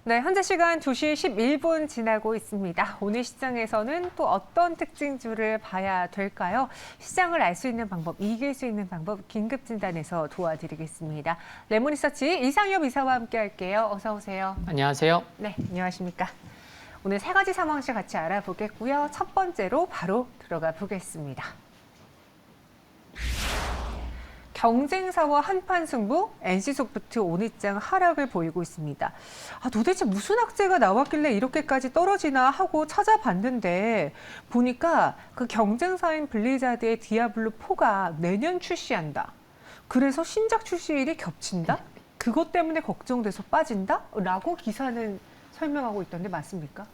네, 현재 시간 2시 11분 지나고 있습니다. 오늘 시장에서는 또 어떤 특징주를 봐야 될까요? 시장을 알 수 있는 방법, 이길 수 있는 방법 긴급진단에서 도와드리겠습니다. 레몬리서치 이상엽 이사와 함께 할게요. 어서 오세요. 안녕하세요. 네, 안녕하십니까. 오늘 세 가지 상황실 같이 알아보겠고요. 첫 번째로 바로 들어가 보겠습니다. 경쟁사와 한판 승부, NC소프트 오늘장 하락을 보이고 있습니다. 도대체 무슨 악재가 나왔길래 이렇게까지 떨어지나 하고 찾아봤는데 보니까 그 경쟁사인 블리자드의 디아블로 4가 내년 출시한다. 그래서 신작 출시일이 겹친다? 그것 때문에 걱정돼서 빠진다? 라고 기사는 설명하고 있던데 맞습니까?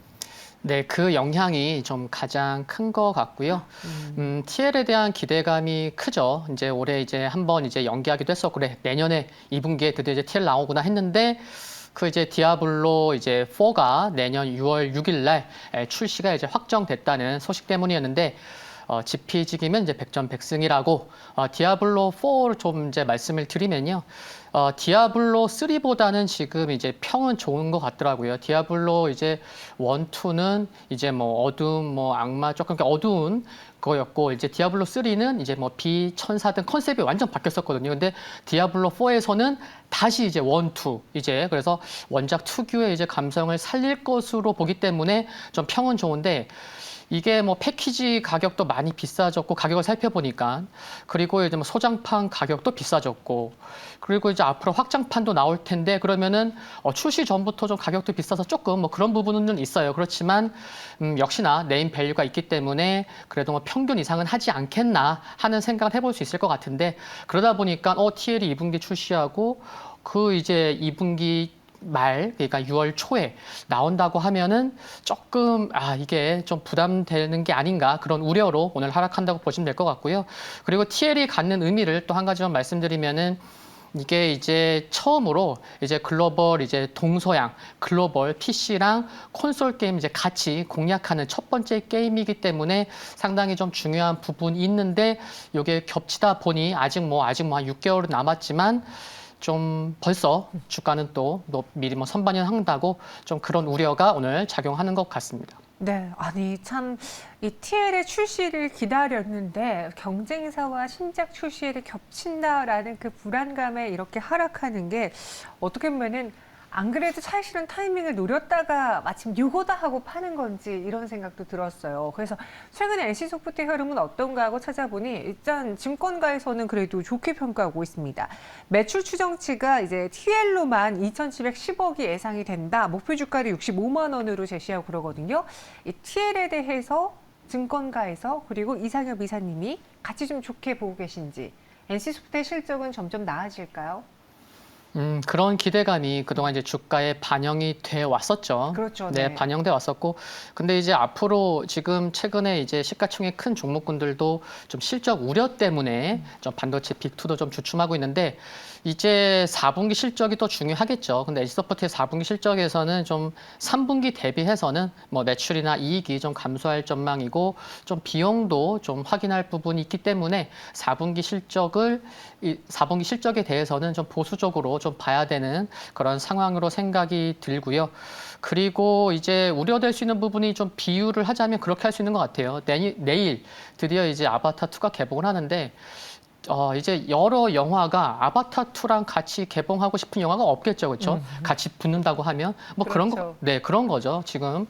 네, 그 영향이 좀 가장 큰 것 같고요. TL에 대한 기대감이 크죠. 이제 올해 이제 한번 이제 연기하기도 했었고, 그래, 내년에 2분기에 드디어 이제 TL 나오구나 했는데, 그 이제 디아블로 이제 4가 내년 6월 6일 날 출시가 이제 확정됐다는 소식 때문이었는데, 지피지기면 이제 백전백승이라고 디아블로 4를 좀 이제 말씀을 드리면요. 디아블로 3보다는 지금 이제 평은 좋은 것 같더라고요. 디아블로 이제 1, 2는 이제 뭐 어둠, 뭐 악마 조금 어두운 거였고 이제 디아블로 3는 이제 뭐 비천사 등 컨셉이 완전 바뀌었었거든요. 근데 디아블로 4에서는 다시 이제 1, 2 이제 그래서 원작 특유의 이제 감성을 살릴 것으로 보기 때문에 좀 평은 좋은데 이게 뭐 패키지 가격도 많이 비싸졌고 가격을 살펴보니까 그리고 이제 뭐 소장판 가격도 비싸졌고 그리고 이제 앞으로 확장판도 나올 텐데 그러면은 출시 전부터 좀 가격도 비싸서 조금 뭐 그런 부분은 있어요. 그렇지만 역시나 네임 밸류가 있기 때문에 그래도 뭐 평균 이상은 하지 않겠나 하는 생각을 해볼 수 있을 것 같은데 그러다 보니까 TL이 2분기 출시하고 그 이제 2분기 말, 그러니까 6월 초에 나온다고 하면은 조금, 이게 좀 부담되는 게 아닌가 그런 우려로 오늘 하락한다고 보시면 될 것 같고요. 그리고 TL이 갖는 의미를 또 한 가지만 말씀드리면은 이게 이제 처음으로 이제 글로벌 이제 동서양 글로벌 PC랑 콘솔 게임 이제 같이 공략하는 첫 번째 게임이기 때문에 상당히 좀 중요한 부분이 있는데 이게 겹치다 보니 아직 뭐 한 6개월은 남았지만 좀 벌써 주가는 또 미리 뭐 선반영한다고 좀 그런 우려가 오늘 작용하는 것 같습니다. 네, 아니 참 이 TL의 출시를 기다렸는데 경쟁사와 신작 출시를 겹친다라는 그 불안감에 이렇게 하락하는 게 어떻게 보면은 안 그래도 사실은 타이밍을 노렸다가 마침 요거다 하고 파는 건지 이런 생각도 들었어요. 그래서 최근에 NC소프트 흐름은 어떤가 하고 찾아보니 일단 증권가에서는 그래도 좋게 평가하고 있습니다. 매출 추정치가 이제 TL로만 2,710억이 예상이 된다. 목표 주가를 65만 원으로 제시하고 그러거든요. 이 TL에 대해서 증권가에서 그리고 이상엽 이사님이 같이 좀 좋게 보고 계신지 NC소프트의 실적은 점점 나아질까요? 그런 기대감이 그동안 이제 주가에 반영이 돼 왔었죠. 그렇죠. 네, 네. 반영돼 왔었고. 근데 이제 앞으로 지금 최근에 이제 시가총액 큰 종목군들도 좀 실적 우려 때문에 좀 반도체 빅2도 좀 주춤하고 있는데 이제 4분기 실적이 또 중요하겠죠. 근데 NC소프트의 4분기 실적에서는 좀 3분기 대비해서는 뭐 매출이나 이익이 좀 감소할 전망이고 좀 비용도 좀 확인할 부분이 있기 때문에 4분기 실적에 대해서는 좀 보수적으로 좀 봐야 되는 그런 상황으로 생각이 들고요. 그리고 이제 우려될 수 있는 부분이 좀 비유를 하자면 그렇게 할 수 있는 것 같아요. 내일 드디어 이제 아바타 2가 개봉을 하는데 이제 여러 영화가 아바타 2랑 같이 개봉하고 싶은 영화가 없겠죠, 그렇죠? 같이 붙는다고 하면 뭐 그런 거, 그렇죠. 네, 그런 거죠. 지금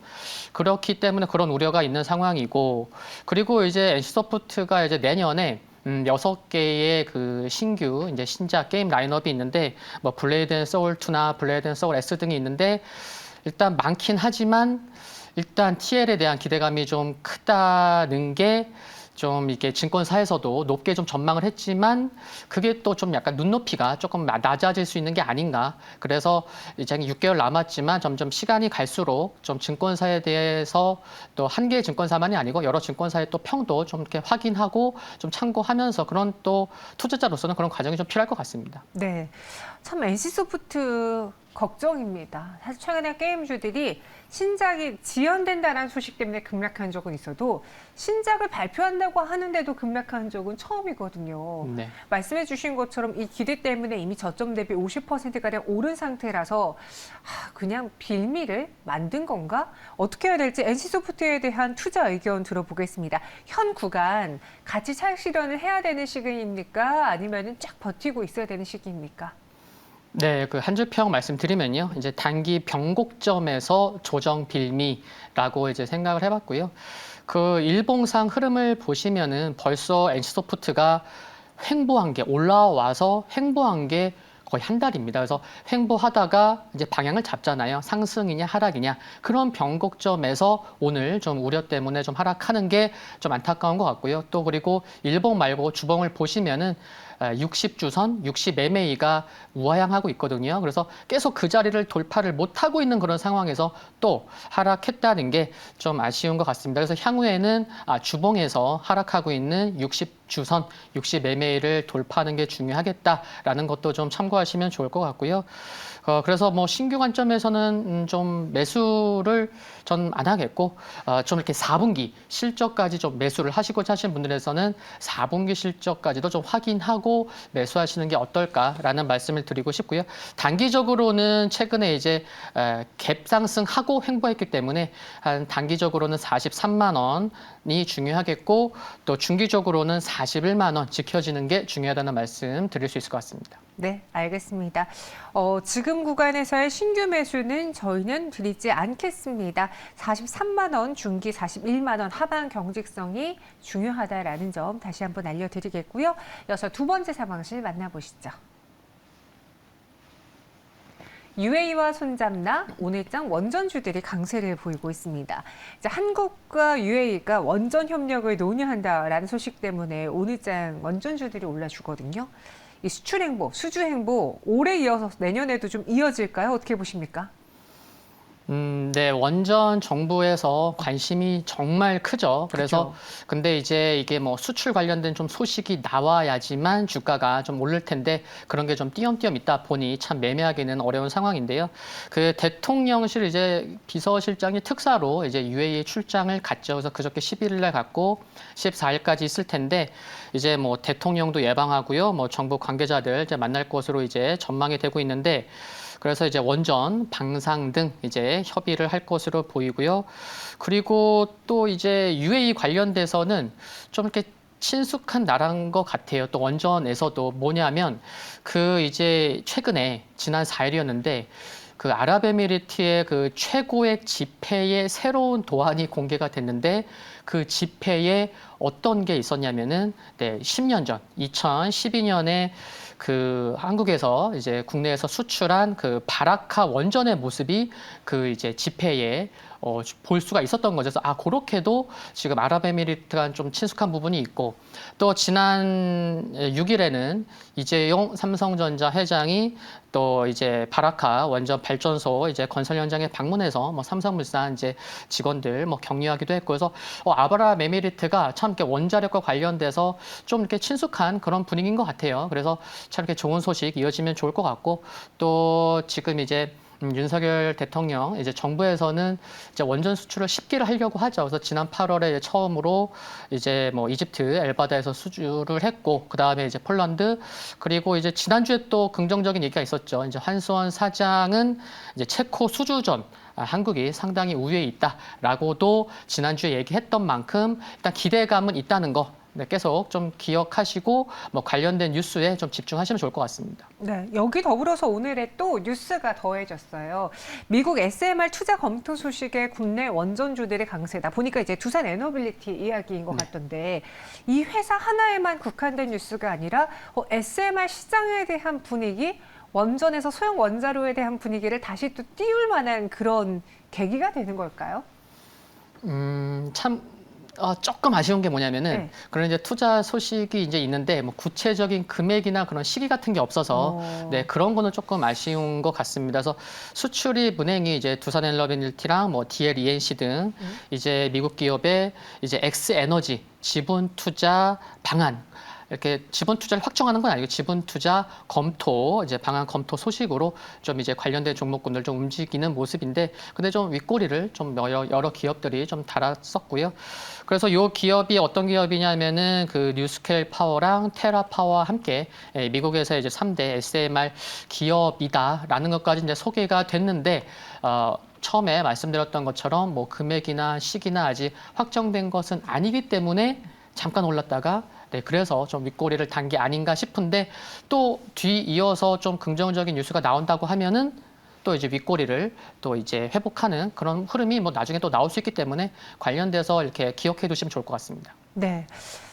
그렇기 때문에 그런 우려가 있는 상황이고, 그리고 이제 NC소프트가 이제 내년에 6개의 그 신규 이제 신작 게임 라인업이 있는데 뭐 블레이드 앤 소울 2나 블레이드 앤 소울 S 등이 있는데 일단 많긴 하지만 일단 TL에 대한 기대감이 좀 크다는 게 좀 이게 증권사에서도 높게 좀 전망을 했지만 그게 또 좀 약간 눈높이가 조금 낮아질 수 있는 게 아닌가. 그래서 이제 6개월 남았지만 점점 시간이 갈수록 좀 증권사에 대해서 또 한 개의 증권사만이 아니고 여러 증권사의 또 평도 좀 이렇게 확인하고 좀 참고하면서 그런 또 투자자로서는 그런 과정이 좀 필요할 것 같습니다. 네. 참 NC소프트 걱정입니다. 사실 최근에 게임주들이 신작이 지연된다는 소식 때문에 급락한 적은 있어도 신작을 발표한다고 하는데도 급락한 적은 처음이거든요. 네. 말씀해 주신 것처럼 이 기대 때문에 이미 저점 대비 50%가량 오른 상태라서 그냥 빌미를 만든 건가? 어떻게 해야 될지 NC소프트에 대한 투자 의견 들어보겠습니다. 현 구간 같이 차익 실현을 해야 되는 시기입니까? 아니면 쫙 버티고 있어야 되는 시기입니까? 네, 그 한 줄 평 말씀드리면요. 이제 단기 변곡점에서 조정 빌미라고 이제 생각을 해봤고요. 그 일봉상 흐름을 보시면은 벌써 NC소프트가 횡보한 게 올라와서 횡보한 게 거의 한 달입니다. 그래서 횡보하다가 이제 방향을 잡잖아요. 상승이냐 하락이냐. 그런 변곡점에서 오늘 좀 우려 때문에 좀 하락하는 게 좀 안타까운 것 같고요. 또 그리고 일봉 말고 주봉을 보시면은 60주선, 60MA가 우하향하고 있거든요. 그래서 계속 그 자리를 돌파를 못하고 있는 그런 상황에서 또 하락했다는 게 좀 아쉬운 것 같습니다. 그래서 향후에는 주봉에서 하락하고 있는 60주선, 60MA를 돌파하는 게 중요하겠다라는 것도 좀 참고하시면 좋을 것 같고요. 그래서 뭐 신규 관점에서는 좀 매수를 전 안 하겠고 좀 이렇게 4분기 실적까지 좀 매수를 하시고자 하시는 분들에서는 4분기 실적까지도 좀 확인하고 매수하시는 게 어떨까라는 말씀을 드리고 싶고요. 단기적으로는 최근에 이제 갭 상승하고 횡보했기 때문에 한 단기적으로는 43만 원이 중요하겠고 또 중기적으로는 41만 원 지켜지는 게 중요하다는 말씀 드릴 수 있을 것 같습니다. 네, 알겠습니다. 지금 구간에서의 신규 매수는 저희는 드리지 않겠습니다. 43만 원, 중기 41만 원 하방 경직성이 중요하다라는 점 다시 한번 알려드리겠고요. 이어서 두 번째 상황실 만나보시죠. UAE와 손잡나 오늘장 원전주들이 강세를 보이고 있습니다. 이제 한국과 UAE가 원전 협력을 논의한다라는 소식 때문에 오늘장 원전주들이 올라주거든요. 이 수출 행보, 수주 행보 올해 이어서 내년에도 좀 이어질까요? 어떻게 보십니까? 네, 원전 정부에서 관심이 정말 크죠. 그래서 근데 이제 이게 뭐 수출 관련된 좀 소식이 나와야지만 주가가 좀 오를 텐데 그런 게 좀 띄엄띄엄 있다 보니 참 매매하기는 어려운 상황인데요. 그 대통령실 이제 비서실장이 특사로 이제 UAE 출장을 갔죠. 그래서 그저께 11일 날 갔고 14일까지 있을 텐데 이제 뭐 대통령도 예방하고요. 뭐 정부 관계자들 이제 만날 것으로 이제 전망이 되고 있는데 그래서 이제 원전, 방산 등 이제 협의를 할 것으로 보이고요. 그리고 또 이제 UAE 관련돼서는 좀 이렇게 친숙한 나라인 것 같아요. 또 원전에서도 뭐냐면 그 이제 최근에 지난 4일이었는데 그 아랍에미리트의 그 최고액 지폐의 새로운 도안이 공개가 됐는데 그 지폐에 어떤 게 있었냐면은 10년 전 2012년에 그 한국에서 이제 국내에서 수출한 그 바라카 원전의 모습이 그 이제 지폐에 볼 수가 있었던 거죠. 그래서 그렇게도 지금 아랍에미리트가 좀 친숙한 부분이 있고 또 지난 6일에는 이재용 삼성전자 회장이 또 이제 바라카 원전 발전소 이제 건설 현장에 방문해서 뭐 삼성물산 이제 직원들 뭐 격려하기도 했고 그래서 아랍에미리트가 참 이렇게 원자력과 관련돼서 좀 이렇게 친숙한 그런 분위기인 것 같아요. 그래서 참 이렇게 좋은 소식 이어지면 좋을 것 같고 또 지금 이제 윤석열 대통령 이제 정부에서는 이제 원전 수출을 쉽게 하려고 하죠. 그래서 지난 8월에 처음으로 이제 뭐 이집트 엘바다에서 수주를 했고 그 다음에 이제 폴란드 그리고 이제 지난주에 또 긍정적인 얘기가 있었죠. 이제 한수원 사장은 이제 체코 수주전 한국이 상당히 우위에 있다라고도 지난주에 얘기했던 만큼 일단 기대감은 있다는 거. 네, 계속 좀 기억하시고 뭐 관련된 뉴스에 좀 집중하시면 좋을 것 같습니다. 네, 여기 더불어서 오늘에 또 뉴스가 더해졌어요. 미국 SMR 투자 검토 소식에 국내 원전주들의 강세다. 보니까 이제 두산 에너빌리티 이야기인 것 같던데 이 회사 하나에만 국한된 뉴스가 아니라 SMR 시장에 대한 분위기, 원전에서 소형 원자로에 대한 분위기를 다시 또 띄울 만한 그런 계기가 되는 걸까요? 참. 조금 아쉬운 게 뭐냐면은 그런 이제 투자 소식이 이제 있는데 뭐 구체적인 금액이나 그런 시기 같은 게 없어서 네, 그런 거는 조금 아쉬운 것 같습니다. 그래서 수출입 은행이 이제 두산에너빌리티랑 뭐 DLENC 등 이제 미국 기업의 이제 엑스에너지 지분 투자 방안 이렇게 지분 투자를 확정하는 건 아니고 지분 투자 검토, 이제 방안 검토 소식으로 좀 이제 관련된 종목군들 좀 움직이는 모습인데, 근데 좀 윗꼬리를 좀 여러 기업들이 좀 달았었고요. 그래서 이 기업이 어떤 기업이냐면은 그 뉴스케일 파워랑 테라 파워와 함께 미국에서 이제 3대 SMR 기업이다라는 것까지 이제 소개가 됐는데, 처음에 말씀드렸던 것처럼 뭐 금액이나 시기나 아직 확정된 것은 아니기 때문에 잠깐 올랐다가 그래서 좀 윗꼬리를 단 게 아닌가 싶은데, 또 뒤이어서 좀 긍정적인 뉴스가 나온다고 하면은 또 이제 윗꼬리를 또 이제 회복하는 그런 흐름이 뭐 나중에 또 나올 수 있기 때문에 관련돼서 이렇게 기억해 두시면 좋을 것 같습니다. 네.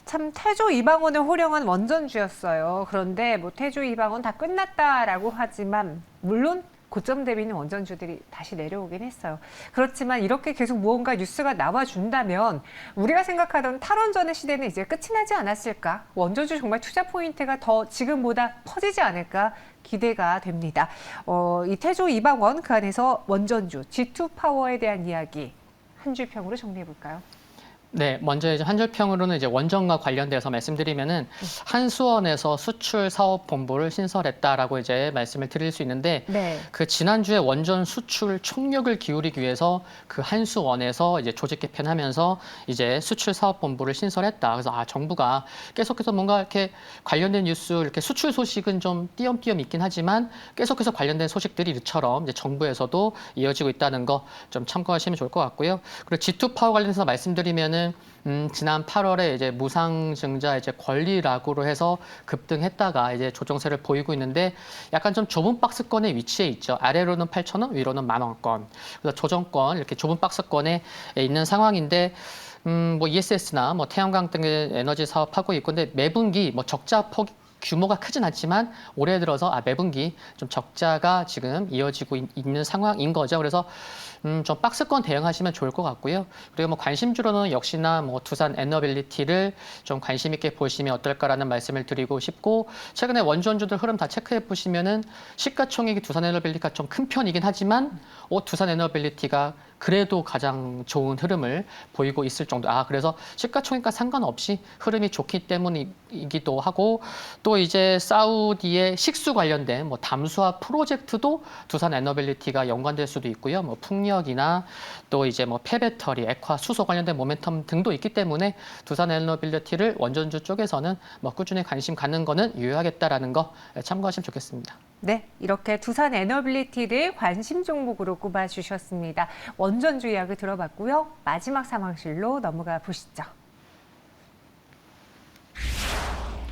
참 태조 이방원을 호령한 원전주였어요. 그런데 뭐 태조 이방원 다 끝났다라고 하지만 물론 고점 대비는 원전주들이 다시 내려오긴 했어요. 그렇지만 이렇게 계속 무언가 뉴스가 나와준다면 우리가 생각하던 탈원전의 시대는 이제 끝이 나지 않았을까? 원전주 정말 투자 포인트가 더 지금보다 커지지 않을까? 기대가 됩니다. 이 태조 이방원 그 안에서 원전주 G2 파워에 대한 이야기 한 줄 평으로 정리해 볼까요? 네, 먼저 이제 한 줄평으로는 이제 원전과 관련돼서 말씀드리면은 한수원에서 수출 사업 본부를 신설했다라고 이제 말씀을 드릴 수 있는데, 네. 그 지난주에 원전 수출 총력을 기울이기 위해서 그 한수원에서 이제 조직 개편하면서 이제 수출 사업 본부를 신설했다. 그래서 정부가 계속해서 뭔가 이렇게 관련된 뉴스, 이렇게 수출 소식은 좀 띄엄띄엄 있긴 하지만 계속해서 관련된 소식들이 이처럼 이제 정부에서도 이어지고 있다는 거 좀 참고하시면 좋을 것 같고요. 그리고 G2 파워 관련해서 말씀드리면은 지난 8월에 이제 무상증자 이제 권리락으로 해서 급등했다가 이제 조정세를 보이고 있는데, 약간 좀 좁은 박스권에 위치해 있죠. 아래로는 8,000원, 위로는 10,000원권. 그래서 조정권 이렇게 좁은 박스권에 있는 상황인데, 뭐 ESS나 뭐 태양광 등의 에너지 사업하고 있고, 근데 매분기 뭐 적자 폭 규모가 크진 않지만 올해 들어서 매분기 좀 적자가 지금 이어지고 있는 상황인 거죠. 그래서 좀 박스권 대응하시면 좋을 것 같고요. 그리고 뭐 관심주로는 역시나 뭐 두산 에너빌리티를 좀 관심 있게 보시면 어떨까라는 말씀을 드리고 싶고, 최근에 원전주들 흐름 다 체크해 보시면은 시가총액이 두산 에너빌리티가 좀 큰 편이긴 하지만 두산 에너빌리티가 그래도 가장 좋은 흐름을 보이고 있을 정도. 그래서 시가총액과 상관없이 흐름이 좋기 때문이기도 하고, 또 이제 사우디의 식수 관련된 뭐 담수화 프로젝트도 두산 에너빌리티가 연관될 수도 있고요. 뭐 풍력이나 또 이제 뭐 폐배터리, 액화, 수소 관련된 모멘텀 등도 있기 때문에 두산 에너빌리티를 원전주 쪽에서는 뭐 꾸준히 관심 갖는 거는 유효하겠다라는 거 참고하시면 좋겠습니다. 네, 이렇게 두산 에너빌리티를 관심 종목으로 꼽아주셨습니다. 원전주 이야기 들어봤고요. 마지막 상황실로 넘어가 보시죠.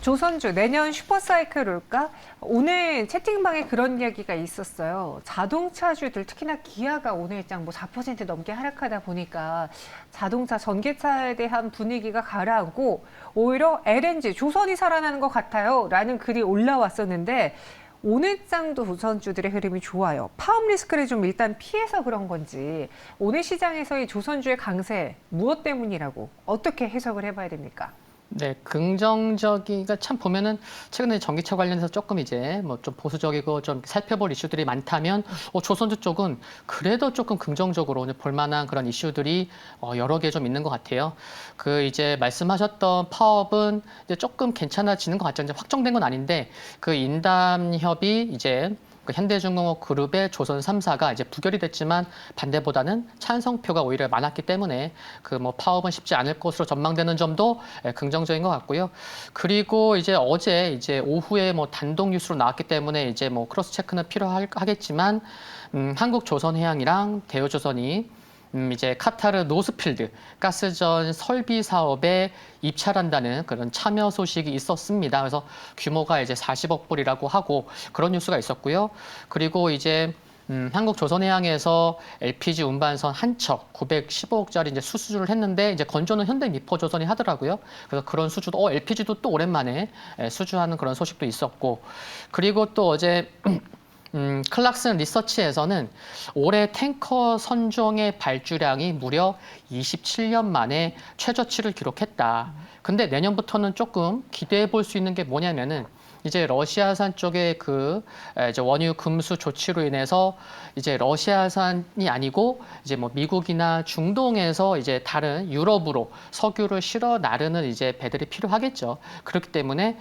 조선주 내년 슈퍼사이클 올까? 오늘 채팅방에 그런 이야기가 있었어요. 자동차주들 특히나 기아가 오늘 일장 뭐 4% 넘게 하락하다 보니까 자동차 전기차에 대한 분위기가 가라앉고 오히려 LNG 조선이 살아나는 것 같아요 라는 글이 올라왔었는데, 오늘 장도 조선주들의 흐름이 좋아요. 파업 리스크를 좀 일단 피해서 그런 건지 오늘 시장에서의 조선주의 강세 무엇 때문이라고 어떻게 해석을 해봐야 됩니까? 네, 긍정적이가 참 보면은 최근에 전기차 관련해서 조금 이제 뭐 좀 보수적이고 좀 살펴볼 이슈들이 많다면, 조선주 쪽은 그래도 조금 긍정적으로 볼 만한 그런 이슈들이 여러 개 좀 있는 것 같아요. 그 이제 말씀하셨던 파업은 이제 조금 괜찮아지는 것 같죠. 이제 확정된 건 아닌데, 그 인담협이 이제 그 현대중공업 그룹의 조선 3사가 이제 부결이 됐지만 반대보다는 찬성표가 오히려 많았기 때문에 그 뭐 파업은 쉽지 않을 것으로 전망되는 점도 긍정적인 것 같고요. 그리고 이제 어제 이제 오후에 뭐 단독 뉴스로 나왔기 때문에 이제 뭐 크로스 체크는 필요하겠지만, 한국조선해양이랑 대우조선이 이제 카타르 노스필드 가스전 설비 사업에 입찰한다는 그런 참여 소식이 있었습니다. 그래서 규모가 이제 40억 불이라고 하고 그런 뉴스가 있었고요. 그리고 이제 한국조선해양에서 LPG 운반선 한 척 915억짜리 이제 수주를 했는데, 이제 건조는 현대미포조선이 하더라고요. 그래서 그런 수주도 LPG도 또 오랜만에 수주하는 그런 소식도 있었고, 그리고 또 어제 클락슨 리서치에서는 올해 탱커 선종의 발주량이 무려 27년 만에 최저치를 기록했다. 근데 내년부터는 조금 기대해 볼 수 있는 게 뭐냐면은, 이제 러시아산 쪽의 그 이제 원유 금수 조치로 인해서 이제 러시아산이 아니고 이제 뭐 미국이나 중동에서 이제 다른 유럽으로 석유를 실어 나르는 이제 배들이 필요하겠죠. 그렇기 때문에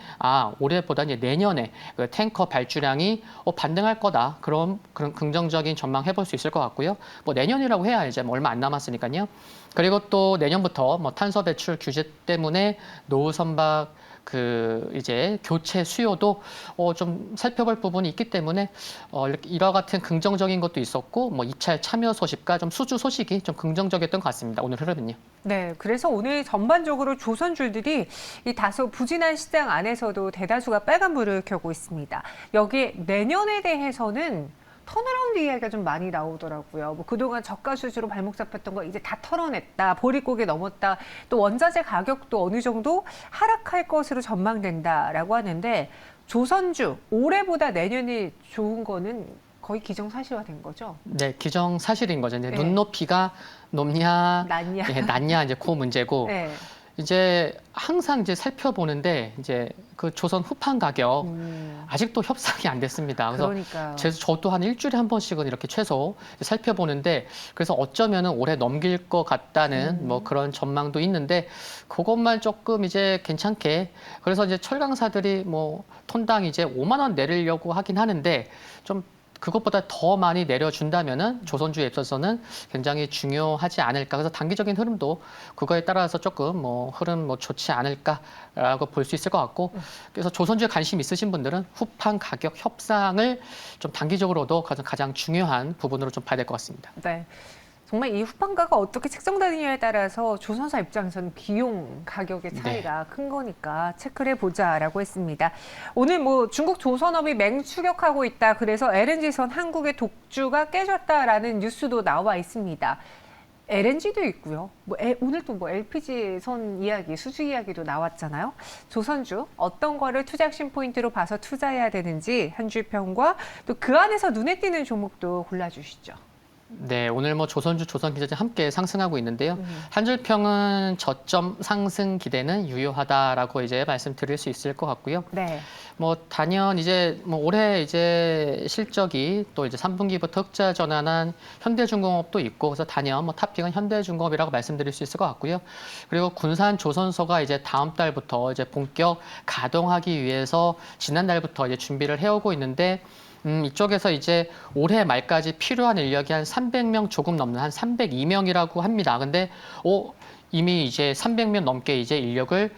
올해보다 이제 내년에 그 탱커 발주량이 반등할 거다. 그런 긍정적인 전망 해볼 수 있을 것 같고요. 뭐 내년이라고 해야 이제 뭐 얼마 안 남았으니까요. 그리고 또 내년부터 뭐 탄소 배출 규제 때문에 노후 선박 그 이제 교체 수요도 좀 살펴볼 부분이 있기 때문에 이와 같은 긍정적인 것도 있었고 뭐 입찰 참여 소식과 좀 수주 소식이 좀 긍정적이었던 것 같습니다. 오늘 흐름은요. 네, 그래서 오늘 전반적으로 조선주들이 이 다소 부진한 시장 안에서도 대다수가 빨간불을 켜고 있습니다. 여기에 내년에 대해서는 턴어라운드 이야기가 좀 많이 나오더라고요. 뭐 그동안 저가 수주로 발목 잡혔던 거 이제 다 털어냈다, 보릿고개 넘었다, 또 원자재 가격도 어느 정도 하락할 것으로 전망된다라고 하는데 조선주 올해보다 내년이 좋은 거는 거의 기정사실화된 거죠? 네, 기정사실인 거죠. 이제 네. 눈높이가 높냐, 낮냐. 낮냐 이제 그 문제고. 네. 이제 항상 이제 살펴보는데 이제 그 조선 후판 가격 아직도 협상이 안 됐습니다. 그래서 그러니까요. 저도 한 일주일에 한 번씩은 이렇게 최소 살펴보는데 그래서 어쩌면은 올해 넘길 것 같다는 뭐 그런 전망도 있는데 그것만 조금 이제 괜찮게 그래서 이제 철강사들이 뭐 톤당 이제 5만 원 내리려고 하긴 하는데 좀 그것보다 더 많이 내려준다면은 조선주에 있어서는 굉장히 중요하지 않을까. 그래서 단기적인 흐름도 그거에 따라서 조금 뭐 흐름 뭐 좋지 않을까라고 볼 수 있을 것 같고. 그래서 조선주에 관심 있으신 분들은 후판 가격 협상을 좀 단기적으로도 가장 중요한 부분으로 좀 봐야 될 것 같습니다. 네. 정말 이 후판가가 어떻게 책정되느냐에 따라서 조선사 입장에서는 비용 가격의 차이가 큰 거니까 체크를 해보자라고 했습니다. 오늘 뭐 중국 조선업이 맹추격하고 있다. 그래서 LNG선 한국의 독주가 깨졌다라는 뉴스도 나와 있습니다. LNG도 있고요. 오늘 또 LPG선 이야기, 수주 이야기도 나왔잖아요. 조선주 어떤 거를 투자 핵심 포인트로 봐서 투자해야 되는지 한 줄 평과 또 그 안에서 눈에 띄는 종목도 골라주시죠. 네, 오늘 뭐 조선주, 조선기자재 함께 상승하고 있는데요. 한 줄 평은 저점 상승 기대는 유효하다라고 이제 말씀드릴 수 있을 것 같고요. 네. 뭐 단연 이제 뭐 올해 이제 실적이 또 이제 3분기부터 흑자 전환한 현대중공업도 있고 그래서 단연 뭐 탑픽은 현대중공업이라고 말씀드릴 수 있을 것 같고요. 그리고 군산 조선소가 이제 다음 달부터 이제 본격 가동하기 위해서 지난달부터 이제 준비를 해오고 있는데 이쪽에서 이제 올해 말까지 필요한 인력이 한 300명 조금 넘는 한 302명이라고 합니다. 근데 이미 이제 300명 넘게 이제 인력을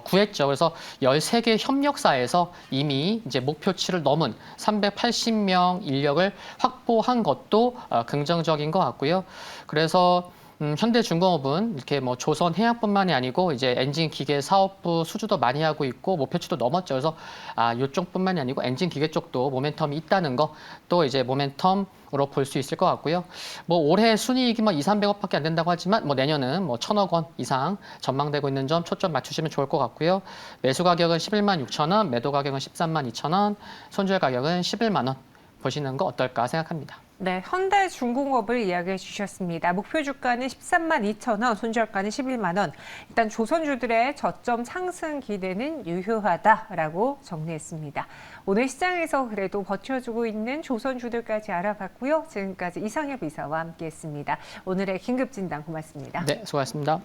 구했죠. 그래서 13개 협력사에서 이미 이제 목표치를 넘은 380명 인력을 확보한 것도 긍정적인 것 같고요. 그래서 현대중공업은 이렇게 뭐 조선해양뿐만이 아니고 이제 엔진 기계 사업부 수주도 많이 하고 있고 목표치도 넘었죠. 그래서 이쪽뿐만이 아니고 엔진 기계 쪽도 모멘텀이 있다는 거 또 이제 모멘텀으로 볼 수 있을 것 같고요. 뭐 올해 순이익이 뭐 2, 300억밖에 안 된다고 하지만 뭐 내년은 뭐 1,000억 원 이상 전망되고 있는 점 초점 맞추시면 좋을 것 같고요. 매수 가격은 11만 6천 원, 매도 가격은 13만 2천 원, 손절 가격은 11만 원 보시는 거 어떨까 생각합니다. 네, 현대중공업을 이야기해 주셨습니다. 목표 주가는 13만 2천 원, 손절가는 11만 원. 일단 조선주들의 저점 상승 기대는 유효하다라고 정리했습니다. 오늘 시장에서 그래도 버텨주고 있는 조선주들까지 알아봤고요. 지금까지 이상엽 이사와 함께했습니다. 오늘의 긴급진단 고맙습니다. 네, 수고하셨습니다.